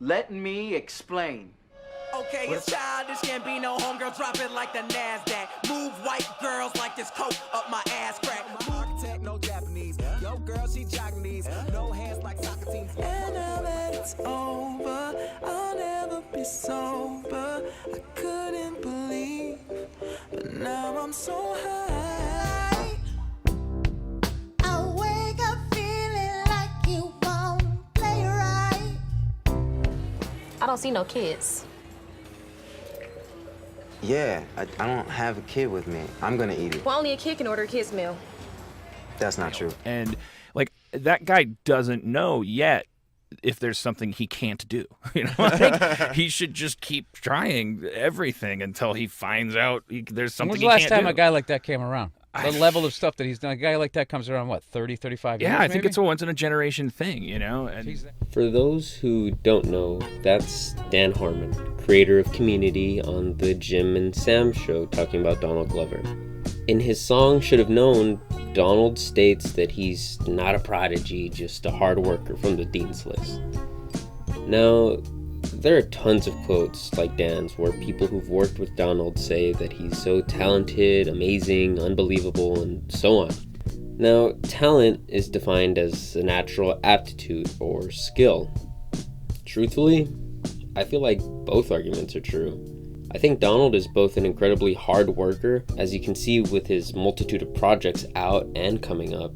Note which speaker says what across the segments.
Speaker 1: Let me explain.
Speaker 2: Okay, it's childish, can't be no homegirl, drop it like the NASDAQ. Move white girls like this coke up my ass crack. Architect, no Japanese. Yo, girl, she Japanese. No hands like soccer teams. And now that it's over, I'll never be sober. I couldn't believe, but now I'm so high.
Speaker 3: I wake up feeling like you won't play right.
Speaker 4: I don't see no kids.
Speaker 5: Yeah, I don't have a kid with me. I'm gonna eat it.
Speaker 4: Well, only a kid can order a kid's meal.
Speaker 5: That's not true.
Speaker 6: And, like, that guy doesn't know yet if there's something he can't do. You know, like, he should just keep trying everything until he finds out there's something he can't do.
Speaker 7: When's the last time a guy like that came around? The level of stuff that he's done. A guy like that comes around, what, 30, 35 years,
Speaker 6: Yeah, I think
Speaker 7: maybe?
Speaker 6: it's a once-in-a-generation thing, you know? And
Speaker 8: For those who don't know, that's Dan Harmon, creator of Community on the Jim and Sam show, talking about Donald Glover. In his song Should Have Known, Donald states that he's not a prodigy, just a hard worker from the Dean's List. Now, there are tons of quotes like Dan's where people who've worked with Donald say that he's so talented, amazing, unbelievable, and so on. Now, talent is defined as a natural aptitude or skill. Truthfully, I feel like both arguments are true. I think Donald is both an incredibly hard worker, as you can see with his multitude of projects out and coming up,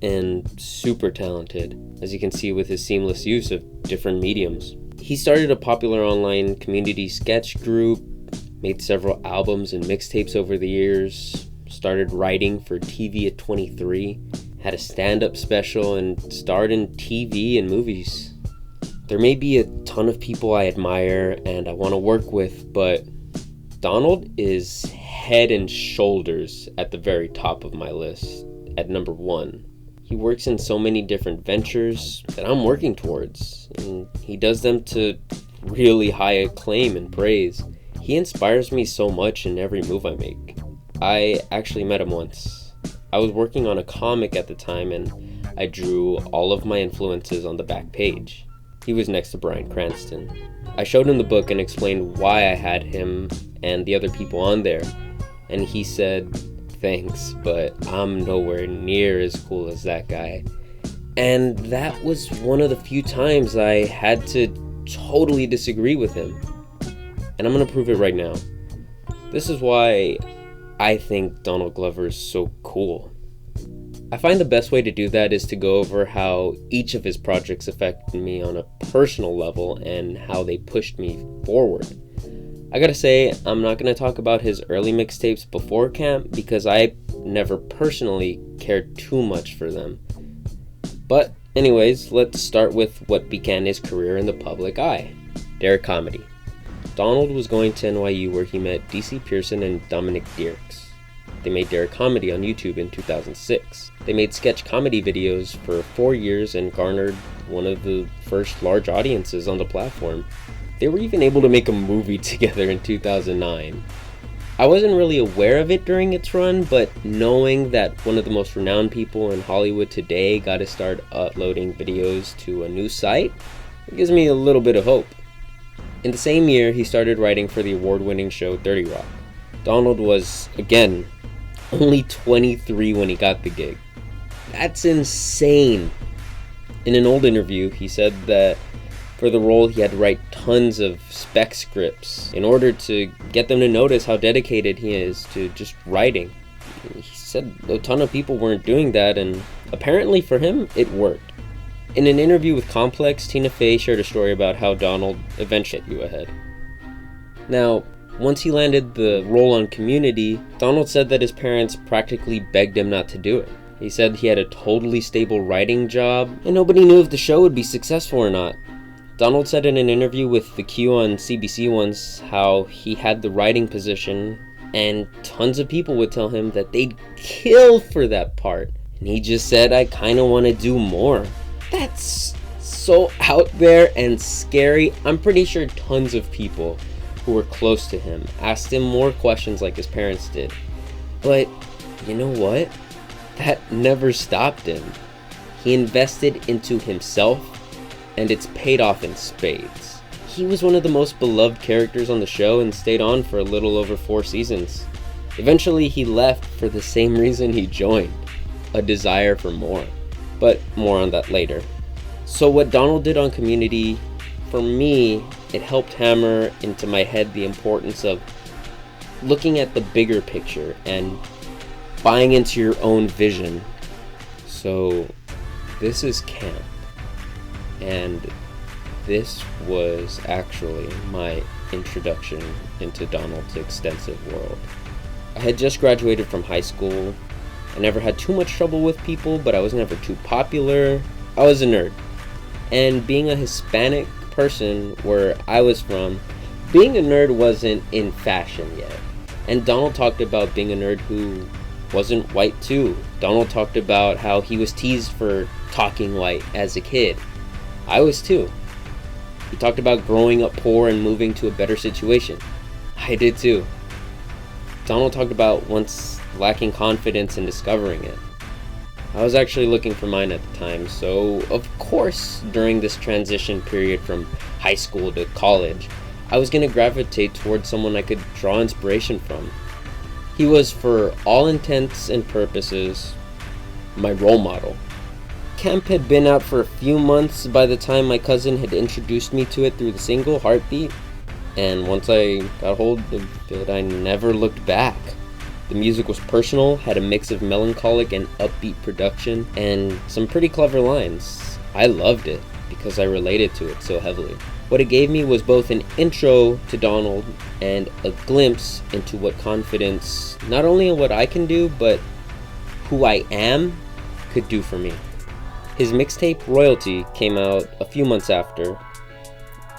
Speaker 8: and super talented, as you can see with his seamless use of different mediums. He started a popular online community sketch group, made several albums and mixtapes over the years, started writing for TV at 23, had a stand-up special, and starred in TV and movies. There may be a ton of people I admire and I want to work with, but Donald is head and shoulders at the very top of my list, at number 1. He works in so many different ventures that I'm working towards, and he does them to really high acclaim and praise. He inspires me so much in every move I make. I actually met him once. I was working on a comic at the time, and I drew all of my influences on the back page. He was next to Bryan Cranston. I showed him the book and explained why I had him and the other people on there, and he said, "Thanks, but I'm nowhere near as cool as that guy." And that was one of the few times I had to totally disagree with him. And I'm gonna prove it right now. This is why I think Donald Glover is so cool. I find the best way to do that is to go over how each of his projects affected me on a personal level and how they pushed me forward. I gotta say, I'm not gonna talk about his early mixtapes before camp because I never personally cared too much for them. But anyways, let's start with what began his career in the public eye, Derek Comedy. Donald was going to NYU where he met DC Pearson and Dominic Dierks. They made Derek Comedy on YouTube in 2006. They made sketch comedy videos for 4 years and garnered one of the first large audiences on the platform. They were even able to make a movie together in 2009. I wasn't really aware of it during its run, but knowing that one of the most renowned people in Hollywood today got to start uploading videos to a new site, it gives me a little bit of hope. In the same year, he started writing for the award-winning show 30 Rock. Donald was, again, only 23 when he got the gig. That's insane. In an old interview, he said that for the role, he had to write tons of spec scripts in order to get them to notice how dedicated he is to just writing. He said a ton of people weren't doing that, and apparently for him, it worked. In an interview with Complex, Tina Fey shared a story about how Donald eventually got you ahead. Now, once he landed the role on Community, Donald said that his parents practically begged him not to do it. He said he had a totally stable writing job, and nobody knew if the show would be successful or not. Donald said in an interview with The Q on CBC once how he had the writing position, and tons of people would tell him that they'd kill for that part. And he just said, "I kinda wanna do more." That's so out there and scary. I'm pretty sure tons of people who were close to him asked him more questions like his parents did. But you know what? That never stopped him. He invested into himself and it's paid off in spades. He was one of the most beloved characters on the show and stayed on for a little over 4 seasons. Eventually, he left for the same reason he joined, a desire for more. But more on that later. So what Donald did on Community, for me, it helped hammer into my head the importance of looking at the bigger picture and buying into your own vision. So this is camp, and this was actually my introduction into Donald's extensive world. I had just graduated from high school. I never had too much trouble with people, but I was never too popular. I was a nerd. And being a Hispanic person where I was from, being a nerd wasn't in fashion yet. And Donald talked about being a nerd who wasn't white too. Donald talked about how he was teased for talking white as a kid. I was too. He talked about growing up poor and moving to a better situation. I did too. Donald talked about once lacking confidence in discovering it. I was actually looking for mine at the time, so of course during this transition period from high school to college, I was going to gravitate towards someone I could draw inspiration from. He was, for all intents and purposes, my role model. Camp had been out for a few months by the time my cousin had introduced me to it through the single Heartbeat, and once I got hold of it, I never looked back. The music was personal, had a mix of melancholic and upbeat production, and some pretty clever lines. I loved it because I related to it so heavily. What it gave me was both an intro to Donald and a glimpse into what confidence, not only in what I can do, but who I am, could do for me. His mixtape Royalty came out a few months after,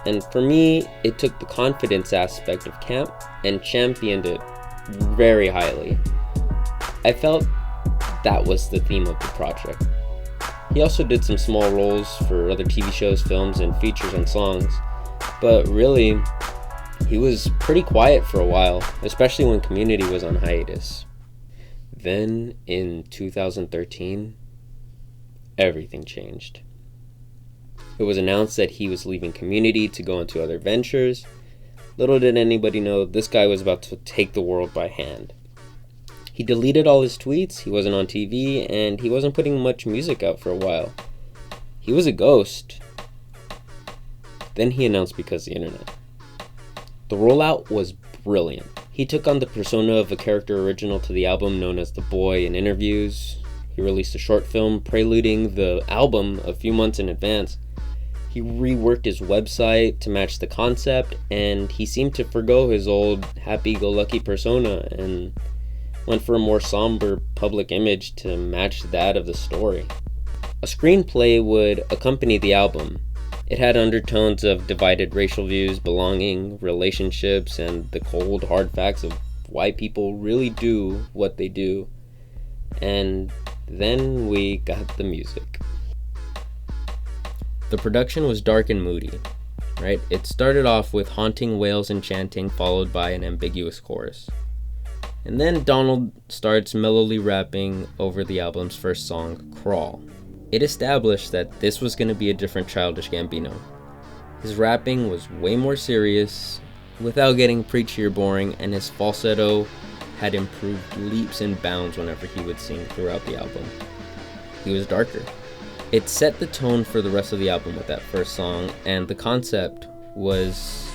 Speaker 8: and for me, it took the confidence aspect of camp and championed it very highly. I felt that was the theme of the project. He also did some small roles for other TV shows, films, and features on songs, but really, he was pretty quiet for a while, especially when Community was on hiatus. Then, in 2013, everything changed. It was announced that he was leaving Community to go into other ventures. Little did anybody know this guy was about to take the world by hand. He deleted all his tweets, he wasn't on TV, and he wasn't putting much music out for a while. He was a ghost. Then he announced Because the Internet. The rollout was brilliant. He took on the persona of a character original to the album known as The Boy in interviews. He released a short film preluding the album a few months in advance. He reworked his website to match the concept, and he seemed to forgo his old happy-go-lucky persona and went for a more somber public image to match that of the story. A screenplay would accompany the album. It had undertones of divided racial views, belonging, relationships, and the cold, hard facts of why people really do what they do. And then we got the music. The production was dark and moody, right? It started off with haunting wails and chanting, followed by an ambiguous chorus. And then Donald starts mellowly rapping over the album's first song, Crawl. It established that this was going to be a different Childish Gambino. His rapping was way more serious, without getting preachy or boring, and his falsetto had improved leaps and bounds whenever he would sing throughout the album. He was darker. It set the tone for the rest of the album with that first song, and the concept was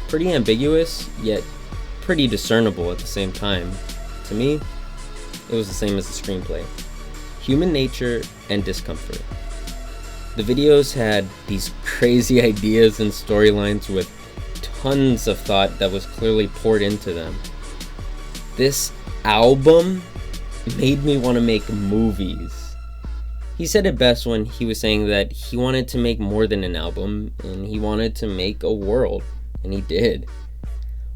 Speaker 8: pretty ambiguous, yet pretty discernible at the same time. To me, it was the same as the screenplay. Human nature and discomfort. The videos had these crazy ideas and storylines with tons of thought that was clearly poured into them. This album made me want to make movies. He said it best when he was saying that he wanted to make more than an album, and he wanted to make a world, and he did.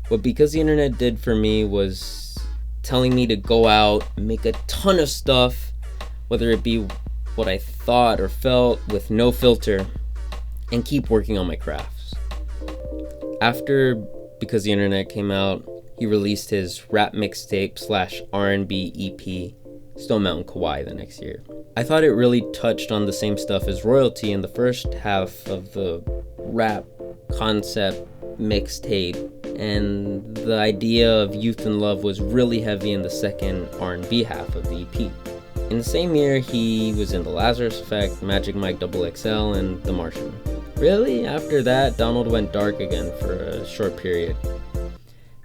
Speaker 8: What Because the Internet did for me was telling me to go out, make a ton of stuff, whether it be what I thought or felt with no filter, and keep working on my crafts. After Because the Internet came out, he released his rap mixtape / R&B EP, Stone Mountain Kauai the next year. I thought it really touched on the same stuff as Royalty in the first half of the rap concept mixtape, and the idea of youth and love was really heavy in the second R&B half of the EP. In the same year, he was in The Lazarus Effect, Magic Mike XXL, and The Martian. Really, after that, Donald went dark again for a short period.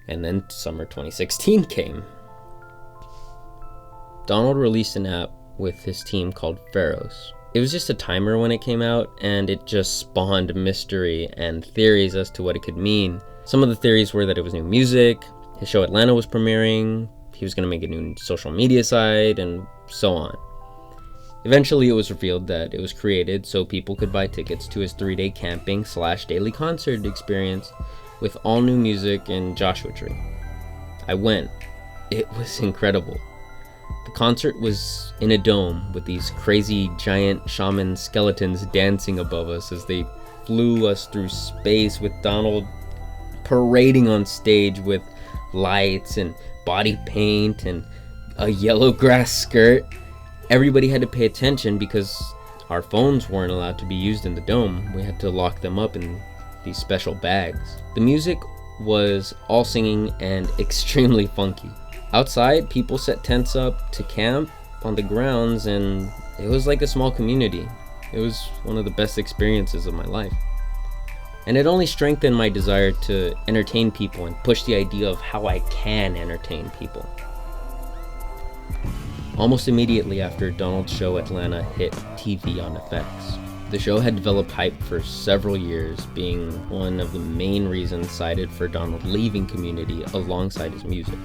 Speaker 8: And then summer 2016 came. Donald released an app with his team called Barrows. It was just a timer when it came out, and it just spawned mystery and theories as to what it could mean. Some of the theories were that it was new music, his show Atlanta was premiering, he was going to make a new social media site, and so on. Eventually, it was revealed that it was created so people could buy tickets to his 3-day camping / daily concert experience with all new music in Joshua Tree. I went. It was incredible. The concert was in a dome with these crazy giant shaman skeletons dancing above us as they flew us through space, with Donald parading on stage with lights and body paint and a yellow grass skirt. Everybody had to pay attention because our phones weren't allowed to be used in the dome. We had to lock them up in these special bags. The music was all singing and extremely funky. Outside, people set tents up to camp on the grounds, and it was like a small community. It was one of the best experiences of my life. And it only strengthened my desire to entertain people and push the idea of how I can entertain people. Almost immediately after Donald's show Atlanta hit TV on FX, the show had developed hype for several years, being one of the main reasons cited for Donald leaving Community alongside his music.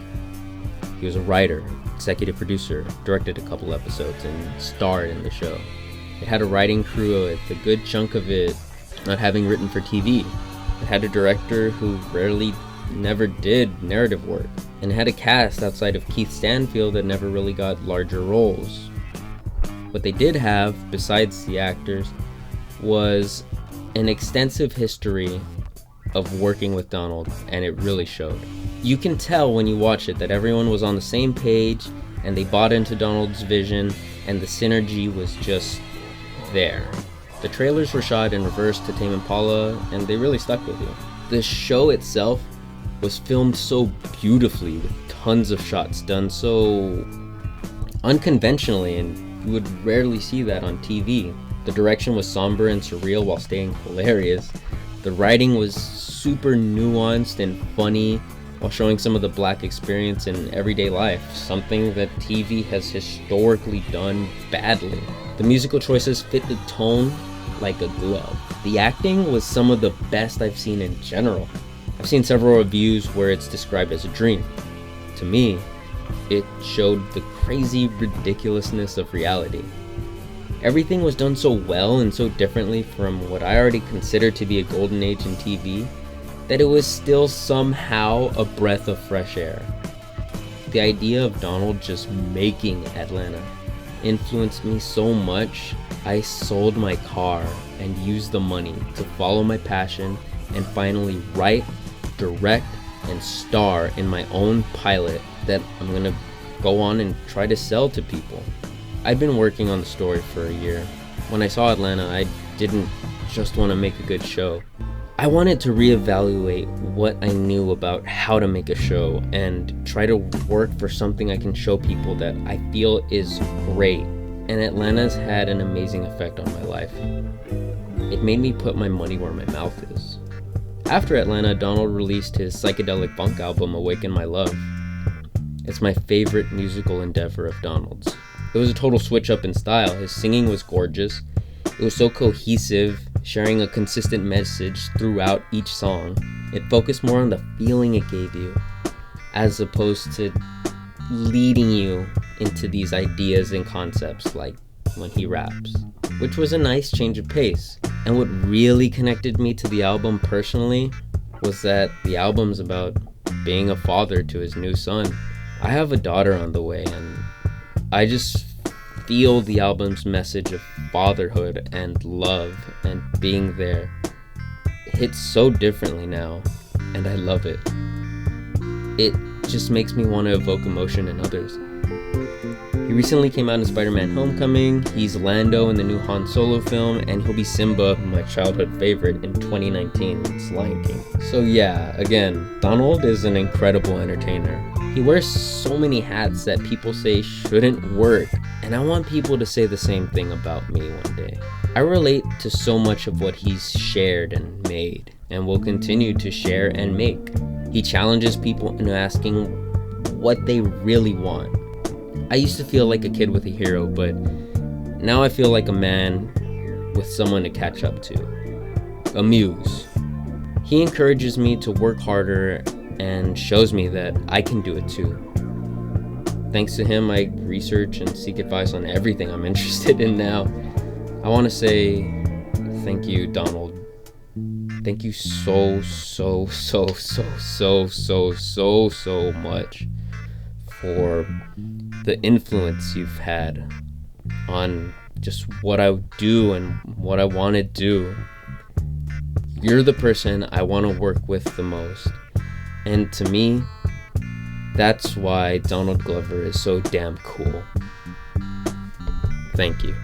Speaker 8: He was a writer, executive producer, directed a couple episodes, and starred in the show. It had a writing crew with a good chunk of it not having written for TV. It had a director who never did narrative work, and it had a cast outside of Keith Stanfield that never really got larger roles. What they did have, besides the actors, was an extensive history of working with Donald, and it really showed. You can tell when you watch it that everyone was on the same page and they bought into Donald's vision, and the synergy was just there. The trailers were shot in reverse to Tame Impala, and they really stuck with you. The show itself was filmed so beautifully, with tons of shots done so unconventionally, and you would rarely see that on TV. The direction was somber and surreal while staying hilarious. The writing was super nuanced and funny while showing some of the Black experience in everyday life, something that TV has historically done badly. The musical choices fit the tone like a glove. The acting was some of the best I've seen in general. I've seen several reviews where it's described as a dream. To me, it showed the crazy ridiculousness of reality. Everything was done so well and so differently from what I already considered to be a golden age in TV, that it was still somehow a breath of fresh air. The idea of Donald just making Atlanta influenced me so much, I sold my car and used the money to follow my passion and finally write, direct, and star in my own pilot that I'm gonna go on and try to sell to people. I'd been working on the story for a year. When I saw Atlanta, I didn't just want to make a good show. I wanted to reevaluate what I knew about how to make a show and try to work for something I can show people that I feel is great. And Atlanta's had an amazing effect on my life. It made me put my money where my mouth is. After Atlanta, Donald released his psychedelic funk album, Awaken My Love. It's my favorite musical endeavor of Donald's. It was a total switch up in style. His singing was gorgeous. It was so cohesive, sharing a consistent message throughout each song. It focused more on the feeling it gave you, as opposed to leading you into these ideas and concepts like when he raps, which was a nice change of pace. And what really connected me to the album personally was that the album's about being a father to his new son. I have a daughter on the way, and I just feel the album's message of fatherhood and love and being there hits so differently now, and I love it. It just makes me want to evoke emotion in others. He recently came out in Spider-Man Homecoming, he's Lando in the new Han Solo film, and he'll be Simba, my childhood favorite, in 2019, it's Lion King. So yeah, again, Donald is an incredible entertainer. He wears so many hats that people say shouldn't work, and I want people to say the same thing about me one day. I relate to so much of what he's shared and made, and will continue to share and make. He challenges people into asking what they really want. I used to feel like a kid with a hero, but now I feel like a man with someone to catch up to. A muse. He encourages me to work harder and shows me that I can do it too. Thanks to him, I research and seek advice on everything I'm interested in now. I want to say thank you, Donald. Thank you so much for the influence you've had on just what I do and what I want to do. You're the person I want to work with the most. And to me, that's why Donald Glover is so damn cool. Thank you.